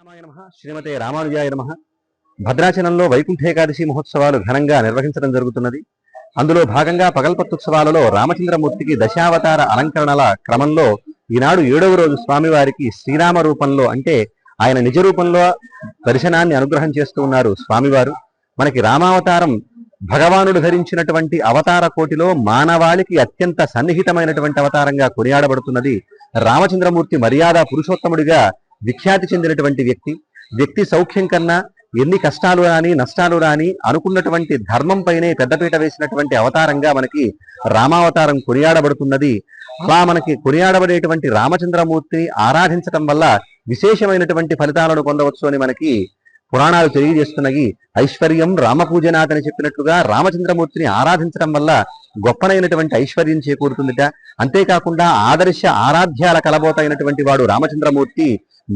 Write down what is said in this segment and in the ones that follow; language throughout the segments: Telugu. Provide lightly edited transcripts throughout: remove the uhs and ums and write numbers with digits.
రామాయ నమః. శ్రీమతే రామానుజాయ నమః. భద్రాచలంలో వైకుంఠ ఏకాదశి మహోత్సవాలు ఘనంగా నిర్వహించడం జరుగుతున్నది. అందులో భాగంగా పగల్పత్తుత్సవాలలో రామచంద్రమూర్తికి దశావతార అలంకరణల క్రమంలో ఈనాడు 7వ రోజు స్వామివారికి శ్రీరామ రూపంలో అంటే ఆయన నిజ రూపంలో దర్శనాన్ని అనుగ్రహం చేస్తూ ఉన్నారు స్వామివారు. మనకి రామావతారం భగవానుడు ధరించినటువంటి అవతార కోటిలో మానవాళికి అత్యంత సన్నిహితమైనటువంటి అవతారంగా కొనియాడబడుతున్నది. రామచంద్రమూర్తి మర్యాద పురుషోత్తముడిగా విఖ్యాతి చెందినటువంటి వ్యక్తి సౌఖ్యం కన్నా ఎన్ని కష్టాలు రాని నష్టాలు రాని అనుకున్నటువంటి ధర్మం పైనే పెద్దపీట వేసినటువంటి అవతారంగా మనకి రామావతారం కొనియాడబడుతున్నది. అలా మనకి కొనియాడబడేటువంటి రామచంద్రమూర్తిని ఆరాధించటం వల్ల విశేషమైనటువంటి ఫలితాలను పొందవచ్చు అని మనకి పురాణాలు తెలియజేస్తున్నాయి. ఐశ్వర్యం రామపూజనాథ్ అని చెప్పినట్లుగా రామచంద్రమూర్తిని ఆరాధించడం వల్ల గొప్పనైనటువంటి ఐశ్వర్యం చేకూరుతుందిట. అంతేకాకుండా ఆదర్శ ఆరాధ్యాల కలబోతైనటువంటి వాడు రామచంద్రమూర్తి.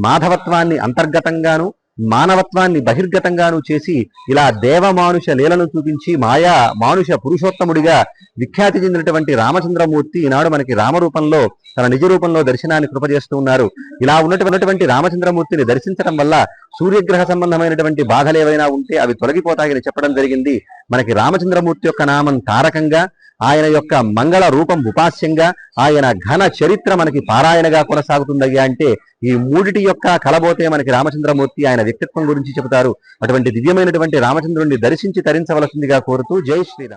మాధవత్వాన్ని అంతర్గతంగాను మానవత్వాన్ని బహిర్గతంగాను చేసి ఇలా దేవమానుష లీలను చూపించి మాయా మానుష పురుషోత్తముడిగా విఖ్యాతి చెందినటువంటి రామచంద్రమూర్తి ఈనాడు మనకి రామరూపంలో తన నిజ రూపంలో దర్శనాన్ని కృపజేస్తూ ఉన్నారు. ఇలా ఉన్నటువంటి రామచంద్రమూర్తిని దర్శించడం వల్ల సూర్యగ్రహ సంబంధమైనటువంటి బాధలు ఏవైనా ఉంటే అవి తొలగిపోతాయని చెప్పడం జరిగింది. మనకి రామచంద్రమూర్తి యొక్క నామం తారకంగా, ఆయన యొక్క మంగళ రూపం ఉపాస్యంగా, ఆయన ఘన చరిత్ర మనకి పారాయణగా కొనసాగుతుందయ్యా అంటే ఈ మూడిటి యొక్క కలబోతే మనకి రామచంద్రమూర్తి ఆయన వ్యక్తిత్వం గురించి చెబుతారు. అటువంటి దివ్యమైనటువంటి రామచంద్రుడిని దర్శించి తరించవలసిందిగా కోరుతూ జై శ్రీరామ్.